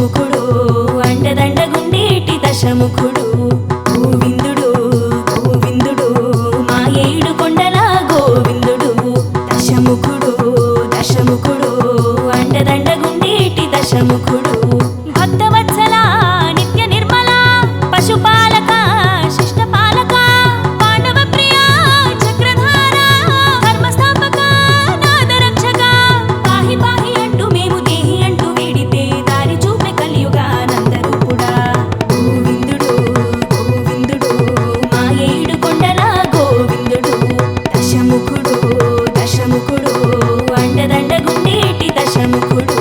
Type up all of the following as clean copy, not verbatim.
దశముఖుడు అండదండగుండేటి దశముఖుడు గోవిందుడు గోవిందుడు మా ఏడు కొండల గోవిందుడు దశముఖుడు దశముఖుడు అండదండగుండేటి దశముఖుడు భక్తవత్సల నిత్య నిర్మల పశుపాలక శిష్టపాలక పాండవ ప్రియ చక్రధార ధర్మస్థాపక నాదరక్షక పాహి పాహి అంటూ మేము దేహి అంటూ వేడితే దారి చూపే కలియుగానందరూపుడా గోవిందుడు గోవిందుడు మా ఏడు కొండల గోవిందుడు దశముఖుడు దశముఖుడు అండదండగుండేటి దశముఖుడు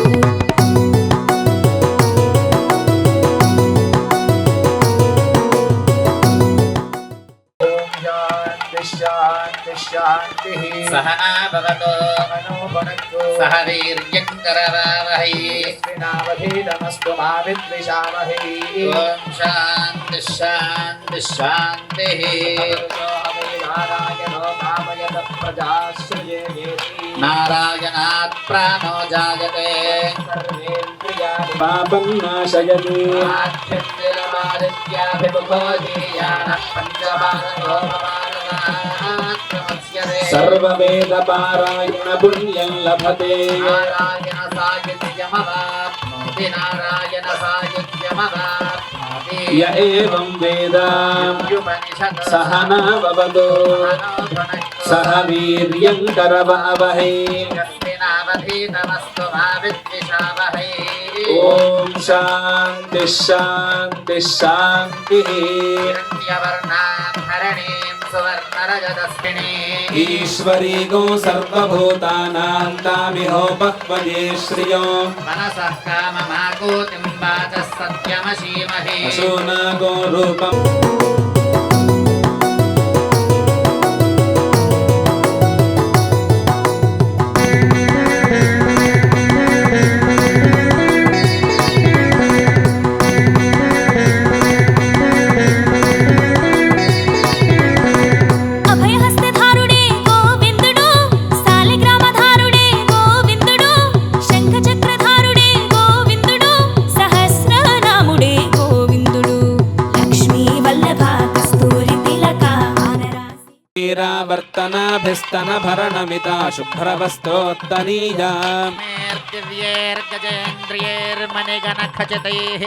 सहना भवतु सह वीर्यं करवावहै विनावधीतमस्तु मा विद्विषावहै ॐ शान्ति शान्ति शान्तिः नारायणो कामयत प्रजाश्रयेति नारायणात् प्राणो जायते सर्वेन्द्रियाणि पापं नाशयति आद्यन्तिरमादित्याभिमुखो धीयानः पञ्चमानतो सर्ववेद पारायण पुण्यं लभते नारायण सायुज्यमवाप्नोति नारायण सायुज्यमवाप्नोति य एवं वेद सहना भवतु सह वीर्यं करवावहै यस्मिनावधीतमस्तु मा विद्विषावहै ॐ शान्ति शान्ति शान्तिः हिरण्यवर्णां हरणीं सुवर्णरजतस्मिनी ईश्वरी गो सर्वभूतानां तामिहोपह्वये श्रियो मनसः काममाकूतिं वाचः सत्यमशीमहि अशोना गो रूपम् అభయహస్తధారుడే గోవిందుడు సాలిగ్రామధారుడే గోవిందుడు శంఖచక్రధారుడే గోవిందుడు సహస్రనాముడే గోవిందుడు లక్ష్మీ వల్లభ కస్తూరి తిలక ఆనరాసి वीरावर्तनाभिस्तन भरणमिता शुभ्रवस्तोत्तनीया दिव्यैर्गजेन्द्रियैर्मणिगणखचितैः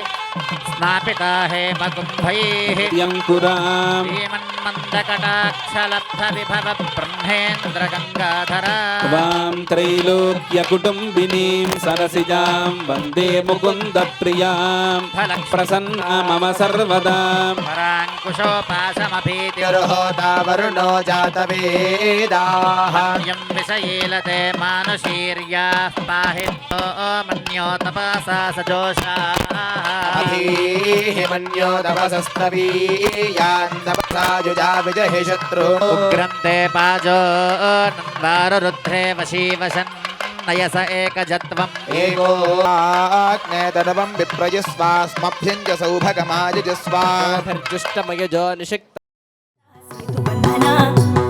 स्नापिता हेमकुम्भैः यङ्कुराम् श्रीमन्मन्दकटाक्षलब्धविभव ब्रह्मेन्द्रगङ्गाधरा त्वां त्रैलोक्यकुटुम्बिनीं सरसिजां वन्दे मुकुन्दप्रियां प्रसन्ना मम सर्वदा पराङ्कुशोपाशमभीतिर्होता वरुणो जातवेदाः यं विषयीलते मानुषीर्याः पाहि मन्यो तपसा सजोषाः मन्यो तपसस्तवीयान् तपसा जुजा विजहि शत्रु उग्रन्ते पाजो नन्वारुरुद्रे वशीवशन् नयस एकजत्वम् एको आग्नेतरवं विप्रयुस्वास्मभ्यञ्च सौभगमायुजुस्वाभिर्जुष्टमयजो निषिक्त బంధన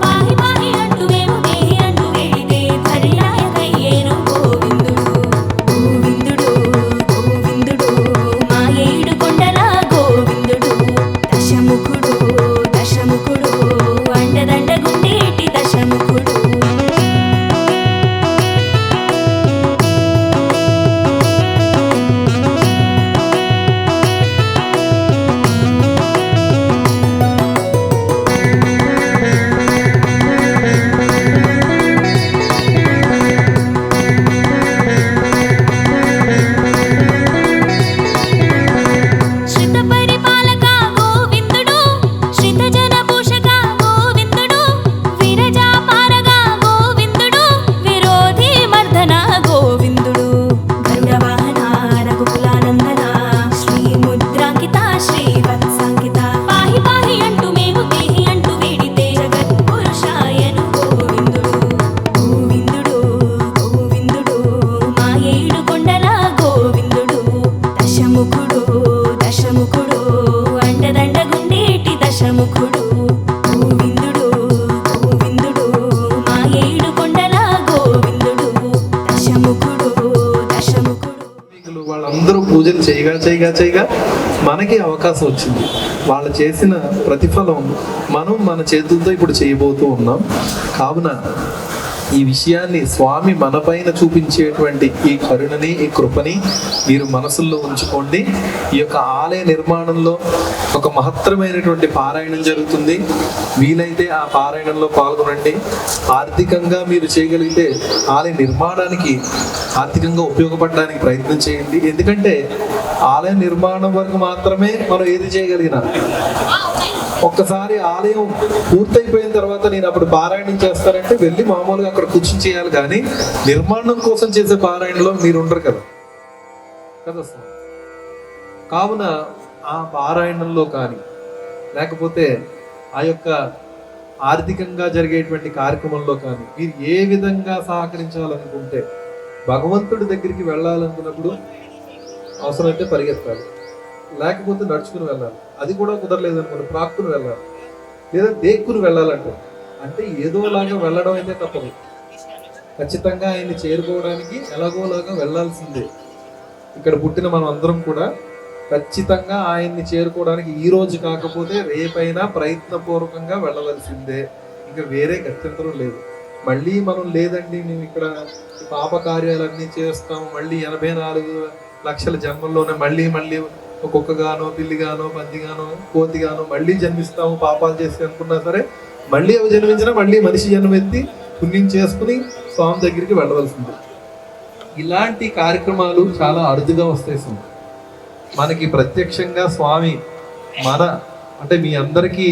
పాహి పాహి అంటూ మేము దేహి అంటూ వేడితే పర్యాయకయ్యేను గోవిందుడు గోవిందుడు గోవిందుడు మా ఏడు కొండల గోవిందుడు దశముఖుడు దశముఖుడు అండదండగుండేటి దశముఖుడు పూజలు చేయగా మనకి అవకాశం వచ్చింది. వాళ్ళు చేసిన ప్రతిఫలం మనం మన చేతులతో ఇప్పుడు చేయబోతూ ఉన్నాం. కావున ఈ విషయాన్ని స్వామి మన పైన చూపించేటువంటి ఈ కరుణని, ఈ కృపని మీరు మనసుల్లో ఉంచుకోండి. ఈ యొక్క ఆలయ నిర్మాణంలో ఒక మహత్తరమైనటువంటి పారాయణం జరుగుతుంది. వీలైతే ఆ పారాయణంలో పాల్గొనండి. ఆర్థికంగా మీరు చేయగలిగితే ఆలయ నిర్మాణానికి ఆర్థికంగా ఉపయోగపడడానికి ప్రయత్నం చేయండి. ఎందుకంటే ఆలయ నిర్మాణం వరకు మాత్రమే మనం ఏది చేయగలిగినా, ఒక్కసారి ఆలయం పూర్తయిపోయిన తర్వాత నేను అప్పుడు పారాయణం చేస్తానంటే వెళ్ళి మామూలుగా అక్కడ కూర్చొని చేయాలి, కానీ నిర్మాణం కోసం చేసే పారాయణలో మీరు ఉండరు కదా సార్. కావున ఆ పారాయణంలో కానీ లేకపోతే ఆ యొక్క ఆర్థికంగా జరిగేటువంటి కార్యక్రమంలో కానీ మీరు ఏ విధంగా సహకరించాలనుకుంటే, భగవంతుడి దగ్గరికి వెళ్ళాలనుకున్నప్పుడు అవసరమైతే పరిగెత్తాలి, లేకపోతే నడుచుకుని వెళ్ళాలి. అది కూడా కుదరలేదు అనుకోండి, ప్రాక్కుని వెళ్ళాలి, లేదా దేక్కుని వెళ్ళాలంటారు. అంటే ఏదోలాగా వెళ్ళడం అయితే తప్పదు. ఖచ్చితంగా ఆయన్ని చేరుకోవడానికి ఎలాగోలాగా వెళ్ళాల్సిందే. ఇక్కడ పుట్టిన మనం అందరం కూడా ఖచ్చితంగా ఆయన్ని చేరుకోవడానికి ఈ రోజు కాకపోతే రేపైనా ప్రయత్నపూర్వకంగా వెళ్ళవలసిందే. ఇంకా వేరే గత్యంతరం లేదు. మళ్ళీ మనం లేదండి మేము ఇక్కడ పాప కార్యాలన్నీ చేస్తాము, మళ్ళీ 84 లక్షల జన్మల్లోనే మళ్ళీ కుక్కగానో పిల్లిగానో పందిగానో కోతిగానో మళ్ళీ జన్మిస్తాము పాపాలు చేసి అనుకున్నా సరే, మళ్ళీ అవి జన్మించినా మళ్ళీ మనిషి జన్మెత్తి పుణ్యం చేసుకుని స్వామి దగ్గరికి వెళ్ళవలసింది. ఇలాంటి కార్యక్రమాలు చాలా అరుదుగా వస్తాయి స్వామి. మనకి ప్రత్యక్షంగా స్వామి అంటే మీ అందరికీ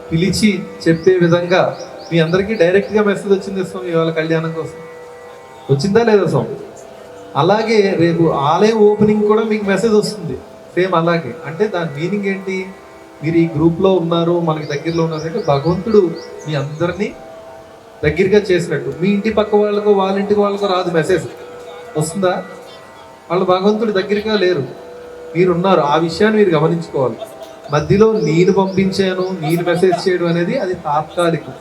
పిలిచి చెప్పే విధంగా మీ అందరికీ డైరెక్ట్గా మెసేజ్ వచ్చింది స్వామి ఇవాళ కళ్యాణం కోసం. వచ్చిందా లేదా స్వామి? అలాగే రేపు ఆలయం ఓపెనింగ్ కూడా మీకు మెసేజ్ వస్తుంది సేమ్ అలాగే. అంటే దాని మీనింగ్ ఏంటి? మీరు ఈ గ్రూప్లో ఉన్నారు, మనకి దగ్గరలో ఉన్నారు అంటే భగవంతుడు మీ అందరినీ దగ్గరగా చేసినట్టు. మీ ఇంటి పక్క వాళ్ళకో వాళ్ళ ఇంటికి వాళ్ళకో రాదు మెసేజ్, వస్తుందా? వాళ్ళు భగవంతుడి దగ్గరగా లేరు, మీరున్నారు. ఆ విషయాన్ని మీరు గమనించుకోవాలి. మధ్యలో నేను పంపించాను, నేను మెసేజ్ చేయడం అనేది అది తాత్కాలికం.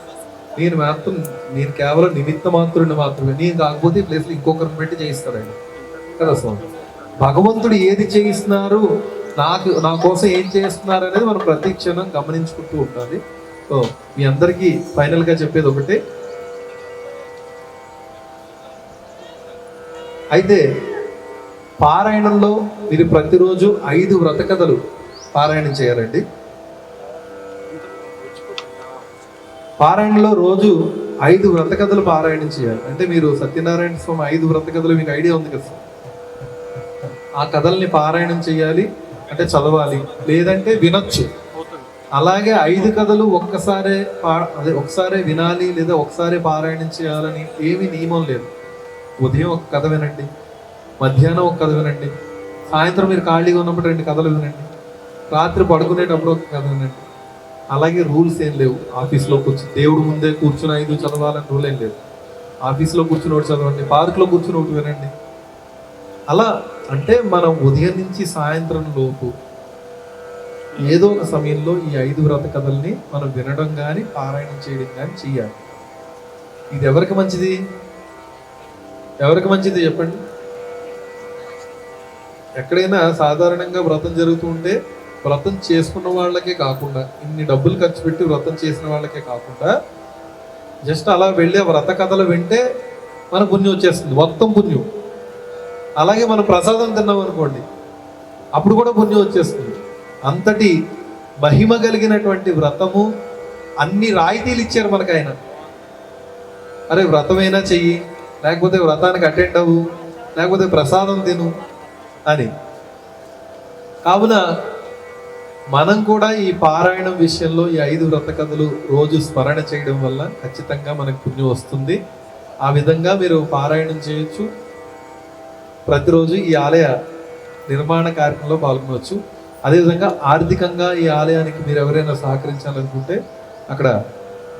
నేను కేవలం నిమిత్త మాత్రుడిని మాత్రమే. నేను కాకపోతే ఈ ప్లేస్లో ఇంకొకరిని పెట్టి చేయిస్తాడు ఆయన కదా స్వామి. భగవంతుడు ఏది చేయిస్తున్నారు, నా కోసం ఏం చేస్తున్నారు అనేది మనం ప్రతి క్షణం గమనించుకుంటూ ఉండాలి. సో మీ అందరికీ ఫైనల్గా చెప్పేది ఒకటే, అయితే పారాయణంలో మీరు ప్రతిరోజు 5 వ్రత కథలు పారాయణం చేయాలండి. పారాయణలో రోజు 5 వ్రత కథలు పారాయణం చేయాలి. అంటే మీరు సత్యనారాయణ స్వామి 5 వ్రత కథలు మీకు ఐడియా ఉంది కదా, ఆ కథల్ని పారాయణం చేయాలి. అంటే చదవాలి, లేదంటే వినొచ్చు. అలాగే 5 కథలు ఒకసారి వినాలి, లేదా ఒకసారి పారాయణం చేయాలని ఏమీ నియమం లేదు. ఉదయం ఒక కథ వినండి, మధ్యాహ్నం ఒక కథ వినండి, సాయంత్రం మీరు ఖాళీగా ఉన్నప్పుడు 2 కథలు వినండి, రాత్రి పడుకునేటప్పుడు ఒక కథ వినండి. అలాగే రూల్స్ ఏం లేవు. ఆఫీస్లో దేవుడు ముందే కూర్చుని 5 చదవాలని రూల్ ఏం లేదు. ఆఫీస్లో కూర్చుని ఒకటి చదవండి, పార్క్లో కూర్చుని ఒకటి వినండి. అలా అంటే మనం ఉదయం నుంచి సాయంత్రం లోపు ఏదో ఒక సమయంలో ఈ 5 వ్రత కథల్ని మనం వినడం కానీ పారాయణం చేయడం కానీ చెయ్యాలి. ఇది ఎవరికి మంచిది? చెప్పండి. ఎక్కడైనా సాధారణంగా వ్రతం జరుగుతూ ఉంటే వ్రతం చేసుకున్న వాళ్ళకే కాకుండా, ఇన్ని డబ్బులు ఖర్చు పెట్టి వ్రతం చేసిన వాళ్ళకే కాకుండా, జస్ట్ అలా వెళ్ళే వ్రత కథలు వింటే మన పుణ్యం వచ్చేస్తుంది, మొత్తం పుణ్యం. అలాగే మనం ప్రసాదం తిన్నాం అనుకోండి, అప్పుడు కూడా పుణ్యం వచ్చేస్తుంది. అంతటి మహిమ కలిగినటువంటి వ్రతము, అన్ని రాయితీలు ఇచ్చారు మనకు ఆయన. అరే వ్రతమైనా చెయ్యి, లేకపోతే వ్రతానికి అటెండ్ అవ్వు, లేకపోతే ప్రసాదం తిను అని. కావున మనం కూడా ఈ పారాయణం విషయంలో ఈ 5 వ్రత కథలు రోజు స్మరణ చేయడం వల్ల ఖచ్చితంగా మనకు పుణ్యం వస్తుంది. ఆ విధంగా మీరు పారాయణం చేయొచ్చు. ప్రతిరోజు ఈ ఆలయ నిర్మాణ కార్యక్రమంలో పాల్గొనవచ్చు. అదేవిధంగా ఆర్థికంగా ఈ ఆలయానికి మీరు ఎవరైనా సహకరించాలనుకుంటే అక్కడ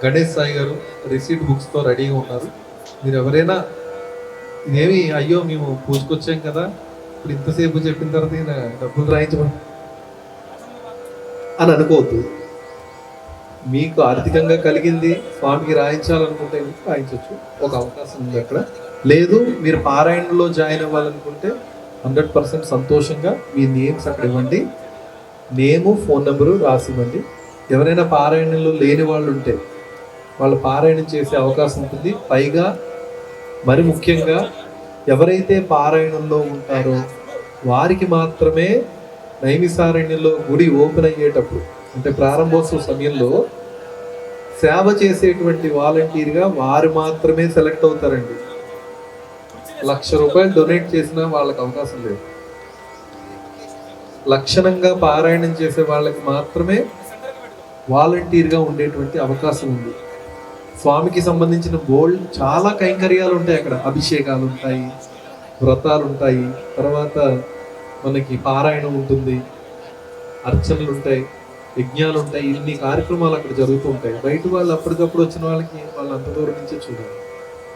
గణేష్ సాయి గారు రిసీట్ బుక్స్తో రెడీగా ఉన్నారు. మీరు ఎవరైనా ఇదేమి అయ్యో మేము పూజకొచ్చాం కదా, ఇప్పుడు ఇంతసేపు చెప్పిన తర్వాత డబ్బులు రాయించమని అని అనుకోవద్దు. మీకు ఆర్థికంగా కలిగింది స్వామికి రాయించాలనుకుంటే రాయించవచ్చు, ఒక అవకాశం ఉంది అక్కడ. లేదు మీరు పారాయణలో జాయిన్ అవ్వాలనుకుంటే 100% సంతోషంగా మీ నేమ్స్ అక్కడ ఇవ్వండి. నేము, ఫోన్ నెంబరు రాసి ఇవ్వండి. ఎవరైనా పారాయణంలో లేని వాళ్ళు ఉంటే వాళ్ళు పారాయణం చేసే అవకాశం ఉంటుంది. పైగా మరి ముఖ్యంగా ఎవరైతే పారాయణంలో ఉంటారో వారికి మాత్రమే నైమిసారణ్యంలో గుడి ఓపెన్ అయ్యేటప్పుడు, అంటే ప్రారంభోత్సవ సమయంలో సేవ చేసేటువంటి వాలంటీర్గా వారు మాత్రమే సెలెక్ట్ అవుతారండి. 1,00,000 రూపాయలు డొనేట్ చేసినా వాళ్ళకి అవకాశం లేదు. లక్షణంగా పారాయణం చేసే వాళ్ళకి మాత్రమే వాలంటీర్గా ఉండేటువంటి అవకాశం ఉంది. స్వామికి సంబంధించిన బోల్డ్ చాలా కైంకర్యాలు ఉంటాయి అక్కడ. అభిషేకాలు ఉంటాయి, వ్రతాలు ఉంటాయి, తర్వాత మనకి పారాయణం ఉంటుంది, అర్చనలు ఉంటాయి, యజ్ఞాలు ఉంటాయి. ఇన్ని కార్యక్రమాలు అక్కడ జరుగుతూ ఉంటాయి. బయట వాళ్ళు అప్పటికప్పుడు వచ్చిన వాళ్ళకి వాళ్ళు అంత దూరం నుంచే చూడాలి.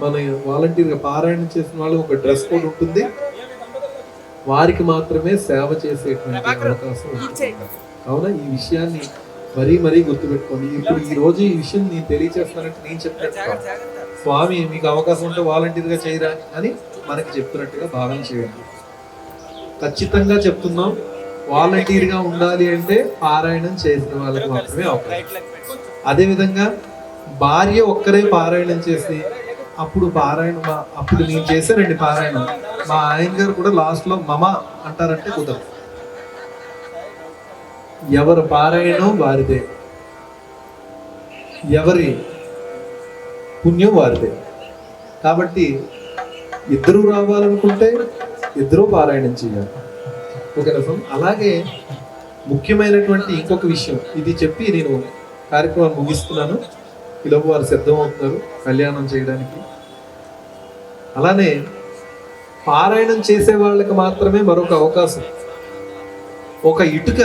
మన వాలంటీర్గా పారాయణం చేసిన వాళ్ళకి ఒక డ్రెస్ కోడ్ ఉంటుంది. వారికి మాత్రమే సేవ చేసేటువంటి అవకాశం ఉంటుంది. కావున ఈ విషయాన్ని మరీ గుర్తుపెట్టుకోండి. ఇప్పుడు ఈ రోజు ఈ విషయం నేను తెలియజేస్తానంటే నేను చెప్పినట్టు స్వామి మీకు అవకాశం ఉంటే వాలంటీర్గా చేయరా అని మనకి చెప్తున్నట్టుగా భావన చేయండి. ఖచ్చితంగా చెప్తున్నాం, వాలంటీర్గా ఉండాలి అంటే పారాయణం చేసిన వాళ్ళకి మాత్రమే అవకాశం. అదేవిధంగా భార్య ఒక్కరే పారాయణం చేసి అప్పుడు నేను చేశానండి పారాయణం, మా ఆయన గారు కూడా లాస్ట్లో మమ అంటారంటే కుదరదు. ఎవరి పారాయణం వారిదే, ఎవరి పుణ్యం వారిదే. కాబట్టి ఇద్దరు రావాలనుకుంటే ఇద్దరు పారాయణం చేయాలి. ఒక రసం. అలాగే ముఖ్యమైనటువంటి ఇంకొక విషయం, ఇది చెప్పి నేను కార్యక్రమం ముగిస్తున్నాను. ఈలోపు వారు సిద్ధమవుతున్నారు కళ్యాణం చేయడానికి. అలానే పారాయణం చేసే వాళ్ళకి మాత్రమే మరొక అవకాశం, ఒక ఇటుక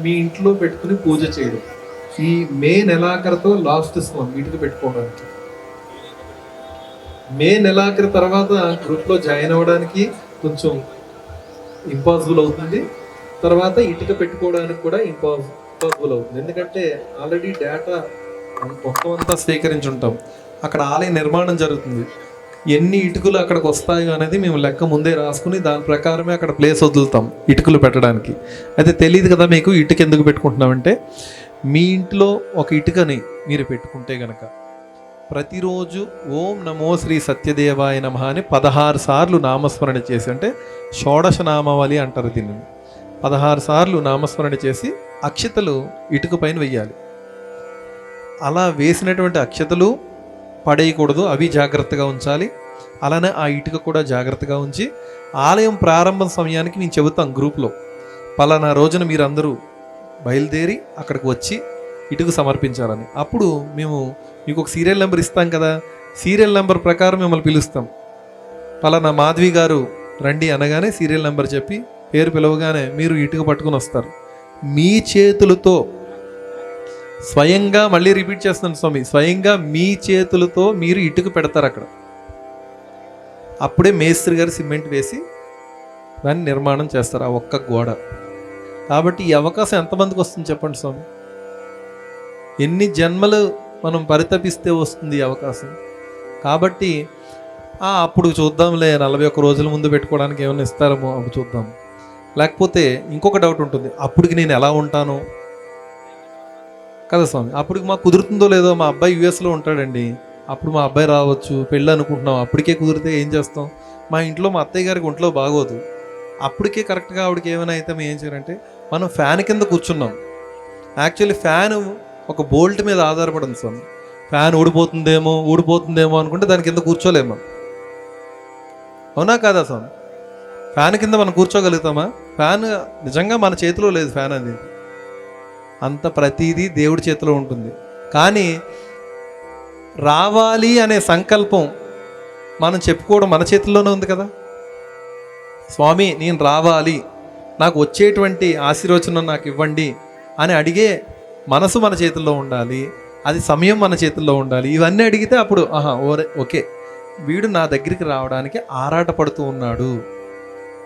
మీ ఇంట్లో పెట్టుకుని పూజ చేయడం. ఈ మే నెలాఖరుతో లాస్ట్ ఇటుక పెట్టుకోవడానికి. మే నెలాఖరు తర్వాత గ్రూప్లో జాయిన్ అవ్వడానికి కొంచెం ఇంపాసిబుల్ అవుతుంది. తర్వాత ఇటుక పెట్టుకోవడానికి కూడా ఇంపాసిబుల్ అవుతుంది. ఎందుకంటే ఆల్రెడీ డేటా మొత్తం అంతా సేకరించి ఉంటాం. అక్కడ ఆలయ నిర్మాణం జరుగుతుంది. ఎన్ని ఇటుకలు అక్కడికి వస్తాయో అనేది మేము లెక్క ముందే రాసుకుని దాని ప్రకారమే అక్కడ ప్లేస్ వదులుతాం ఇటుకలు పెట్టడానికి. అయితే తెలియదు కదా మీకు ఇటుక ఎందుకు పెట్టుకుంటున్నామంటే, మీ ఇంట్లో ఒక ఇటుకని మీరు పెట్టుకుంటే గనక ప్రతిరోజు ఓం నమో శ్రీ సత్యదేవాయ నమః అని 16 సార్లు నామస్మరణ చేసి, అంటే షోడశ నామావళి అంటారు దీన్ని, 16 సార్లు నామస్మరణ చేసి అక్షతలు ఇటుక పైన వెయ్యాలి. అలా వేసినటువంటి అక్షతలు పడేయకూడదు, అవి జాగ్రత్తగా ఉంచాలి. అలానే ఆ ఇటుక కూడా జాగ్రత్తగా ఉంచి ఆలయం ప్రారంభం సమయానికి మేము చెబుతాం గ్రూప్లో, పలానా రోజున మీరందరూ బయలుదేరి అక్కడికి వచ్చి ఇటుక సమర్పించాలని. అప్పుడు మేము మీకు ఒక సీరియల్ నెంబర్ ఇస్తాం కదా, సీరియల్ నెంబర్ ప్రకారం మిమ్మల్ని పిలుస్తాం. పలానా మాధవి గారు రండి అనగానే సీరియల్ నెంబర్ చెప్పి పేరు పిలవగానే మీరు ఇటుక పట్టుకుని వస్తారు. మీ చేతులతో స్వయంగా, మళ్ళీ రిపీట్ చేస్తున్నాను స్వామి, స్వయంగా మీ చేతులతో మీరు ఇటుక పెడతారు అక్కడ. అప్పుడే మేస్త్రి గారు సిమెంట్ వేసి దాన్ని నిర్మాణం చేస్తారు, ఆ ఒక్క గోడ. కాబట్టి ఈ అవకాశం ఎంతమందికి వస్తుంది చెప్పండి స్వామి? ఎన్ని జన్మలు మనం పరితపిస్తే వస్తుంది ఈ అవకాశం. కాబట్టి అప్పుడు చూద్దాంలే, 41 రోజుల ముందు పెట్టుకోవడానికి ఏమైనా ఇస్తారేమో అప్పుడు చూద్దాం. లేకపోతే ఇంకొక డౌట్ ఉంటుంది, అప్పటికి నేను ఎలా ఉంటాను కదా స్వామి, అప్పటికి మాకు కుదురుతుందో లేదో. మా అబ్బాయి యుఎస్లో ఉంటాడండి, అప్పుడు మా అబ్బాయి రావచ్చు, పెళ్ళి అనుకుంటున్నాం, అప్పటికే కుదిరితే ఏం చేస్తాం? మా ఇంట్లో మా అత్తయ్య గారికి ఒంట్లో బాగోదు, అప్పటికే కరెక్ట్గా ఆవిడకి ఏమైనా అయితే మేము ఏం చేయాలంటే, మనం ఫ్యాన్ కింద కూర్చున్నాం. యాక్చువల్లీ ఫ్యాన్ ఒక బోల్ట్ మీద ఆధారపడింది స్వామి. ఫ్యాన్ ఊడిపోతుందేమో అనుకుంటే దాని కింద కూర్చోలేమా? అవునా కాదా స్వామి? ఫ్యాన్ కింద మనం కూర్చోగలుగుతామా? ఫ్యాన్ నిజంగా మన చేతిలో లేదు. ఫ్యాన్ అనేది అంత ప్రతిదీ దేవుడి చేతిలో ఉంటుంది. కానీ రావాలి అనే సంకల్పం మనం చెప్పుకోవడం మన చేతుల్లోనే ఉంది కదా. స్వామి నేను రావాలి, నాకు వచ్చేటువంటి ఆశీర్వచనం నాకు ఇవ్వండి అని అడిగే మనసు మన చేతుల్లో ఉండాలి, అది సమయం మన చేతుల్లో ఉండాలి. ఇవన్నీ అడిగితే అప్పుడు ఓకే వీడు నా దగ్గరికి రావడానికి ఆరాటపడుతూ ఉన్నాడు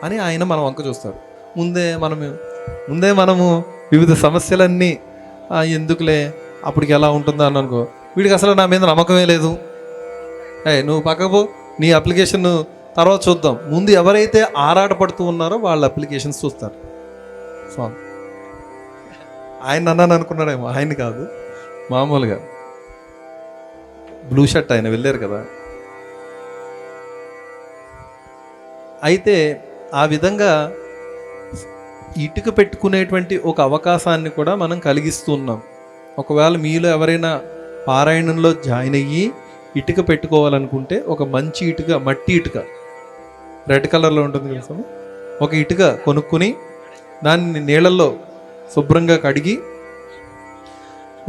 అని ఆయన మనం వంక చూస్తాడు. ముందే మనము వివిధ సమస్యలన్నీ ఎందుకులే అప్పటికి ఎలా ఉంటుందో అని అనుకో, వీడికి అసలు నా మీద నమ్మకమే లేదు, నువ్వు పక్కపో, నీ అప్లికేషన్ తర్వాత చూద్దాం. ముందు ఎవరైతే ఆరాటపడుతూ ఉన్నారో వాళ్ళ అప్లికేషన్స్ చూస్తారు స్వామి. ఆయన అన్నాను అనుకున్నాడేమో, ఆయన కాదు, మామూలుగా బ్లూ షర్ట్ ఆయన వెళ్ళారు కదా. అయితే ఆ విధంగా ఇటుక పెట్టుకునేటువంటి ఒక అవకాశాన్ని కూడా మనం కలిగిస్తూ ఉన్నాం. ఒకవేళ మీలో ఎవరైనా పారాయణంలో జాయిన్ అయ్యి ఇటుక పెట్టుకోవాలనుకుంటే ఒక మంచి ఇటుక, మట్టి ఇటుక రెడ్ కలర్లో ఉంటుంది కదా, ఒక ఇటుక కొనుక్కుని దాన్ని నీళ్ళల్లో శుభ్రంగా కడిగి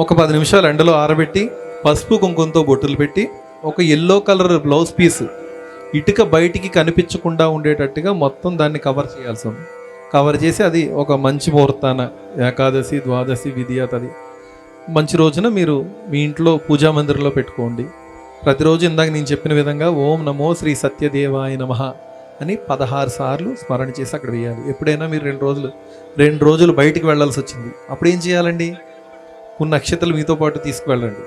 ఒక 10 నిమిషాలు ఎండలో ఆరబెట్టి పసుపు కుంకుమతో బొట్టులు పెట్టి ఒక ఎల్లో కలర్ బ్లౌజ్ పీస్ ఇటుక బయటికి కనిపించకుండా ఉండేటట్టుగా మొత్తం దాన్ని కవర్ చేయాల్సి ఉంది. కవర్ చేసి అది ఒక మంచి ముహూర్తాన ఏకాదశి, ద్వాదశి, విధియాతది మంచి రోజున మీరు మీ ఇంట్లో పూజా మందిరంలో పెట్టుకోండి. ప్రతిరోజు ఇందాక నేను చెప్పిన విధంగా ఓం నమో శ్రీ సత్యదేవాయ నమః అని 16 సార్లు స్మరణ చేసి అక్కడ వేయాలి. ఎప్పుడైనా మీరు 2 రోజులు బయటికి వెళ్ళాల్సి వచ్చింది, అప్పుడు ఏం చేయాలండి? కొన్ని నక్షత్రాలు మీతో పాటు తీసుకువెళ్ళండి.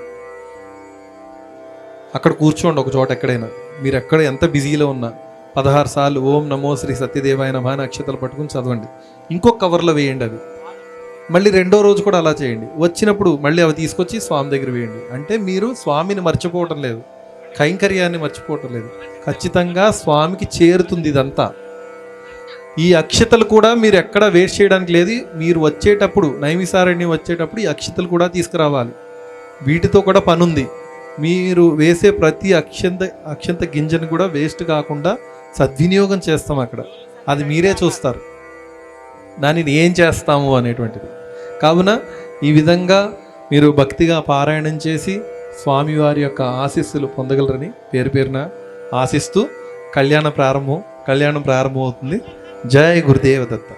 అక్కడ కూర్చోండి ఒక చోట, ఎక్కడైనా మీరు ఎక్కడ ఎంత బిజీలో ఉన్నా 16 సార్లు ఓం నమో శ్రీ సత్యదేవాయ నమః అని అక్షతలు పట్టుకుని చదవండి. ఇంకొక కవర్లో వేయండి అది. మళ్ళీ 2వ రోజు కూడా అలా చేయండి. వచ్చినప్పుడు మళ్ళీ అవి తీసుకొచ్చి స్వామి దగ్గర వేయండి. అంటే మీరు స్వామిని మర్చిపోవటం లేదు, కైంకర్యాన్ని మర్చిపోవటం లేదు, ఖచ్చితంగా స్వామికి చేరుతుంది ఇదంతా. ఈ అక్షతలు కూడా మీరు ఎక్కడ వేస్ట్ చేయడానికి లేదు. మీరు వచ్చేటప్పుడు నైమిసారణ్యం వచ్చేటప్పుడు ఈ అక్షతలు కూడా తీసుకురావాలి. వీటితో కూడా పని ఉంది. మీరు వేసే ప్రతి అక్షంత గింజను కూడా వేస్ట్ కాకుండా సద్వినియోగం చేస్తాం అక్కడ. అది మీరే చూస్తారు దానిని ఏం చేస్తాము అనేటువంటిది. కావున ఈ విధంగా మీరు భక్తిగా పారాయణం చేసి స్వామివారి యొక్క ఆశీస్సులు పొందగలరని పేరున ఆశిస్తూ కళ్యాణం ప్రారంభం అవుతుంది. జై గురుదేవ దత్త.